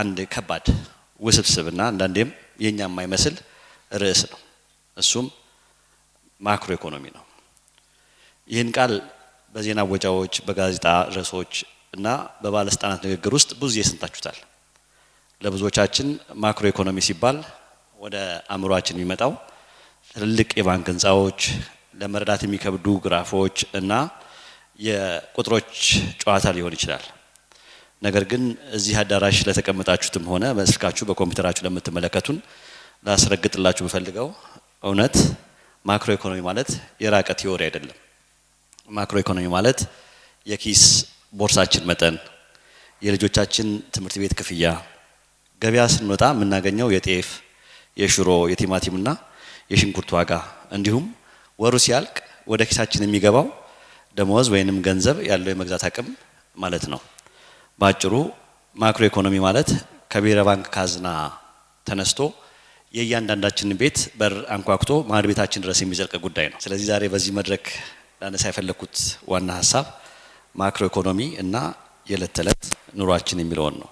አንድ ከባድ ውስብስብና አንዳንዴም የኛ የማይመስል ርዕስ ነው። እሱም ማክሮ ኢኮኖሚ ነው። ይህን ቃል በዜና ወጃዎች፣ በጋዜጣ ርዕሶች እና በባለስልጣናት ንግግር ውስጥ ብዙ ሰምታችሁታል። ለብዙዎቻችን ማክሮ ኢኮኖሚ ሲባል ወደ አእምሮአችን የሚመጣው ትልልቅ የባንክ ህንጻዎች፣ ለመረዳት የሚከብዱ ግራፎች እና የቁጥሮች ጨዋታ ሊሆን ይችላል። ነገር ግን እዚህ አዳራሽ ለተቀመጣችሁትም ሆነ በስልካችሁ በኮምፒውተራችሁ ለምትመለከቱን ላስረግጥላችሁ በፈልገው እውነት ማክሮ ኢኮኖሚ ማለት የራቀ ቲዮሪ አይደለም። ማክሮ ኢኮኖሚ ማለት የኪስ ቦርሳችን መጠን፣ የልጆቻችን ትምህርት ቤት ክፍያ፣ ገበያ ስንወጣ የምናገኘው የጤፍ፣ የሽሮ፣ የቲማቲምና የሽንኩርት ዋጋ እንዲሁም ወሩ ሲያልቅ ወደ ኪሳችን የሚገባው ደሞዝ ወይንም ገንዘብ ያለው የመግዛት አቅም ማለት ነው። ባጭሩ ማክሮ ኢኮኖሚ ማለት ከብሔራዊ ባንክ ካዝና ተነስቶ የእያንዳንዳችን ቤት በር አንኳኩቶ ማዕድ ቤታችን ድረስ የሚዘልቅ ጉዳይ ነው። ስለዚህ ዛሬ በዚህ መድረክ ላነሳ የፈለኩት ዋና ሀሳብ ማክሮ ኢኮኖሚ እና የዕለት ተዕለት ኑሯችን የሚለውን ነው።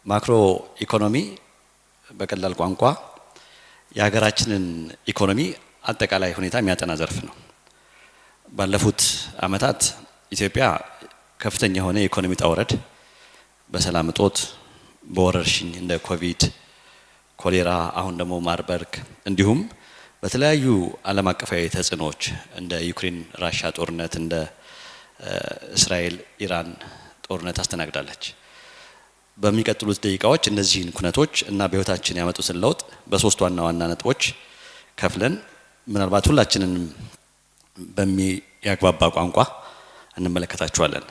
ማክሮ ኢኮኖሚ በቀላል ቋንቋ የሀገራችንን ኢኮኖሚ አጠቃላይ ሁኔታ የሚያጠና ዘርፍ ነው። ባለፉት አመታት ኢትዮጵያ ከፍተኛ የሆነ የኢኮኖሚ ጣውረድ በሰላም እጦት፣ በወረርሽኝ እንደ ኮቪድ፣ ኮሌራ፣ አሁን ደግሞ ማርበርግ እንዲሁም በተለያዩ ዓለም አቀፋዊ ተጽዕኖዎች እንደ ዩክሬን ራሻ ጦርነት፣ እንደ እስራኤል ኢራን ጦርነት አስተናግዳለች። በሚቀጥሉት ደቂቃዎች እነዚህን ኩነቶች እና በህይወታችን ያመጡትን ለውጥ በሶስት ዋና ዋና ነጥቦች ከፍለን ምናልባት ሁላችንን በሚያግባባ ቋንቋ እንመለከታቸዋለን።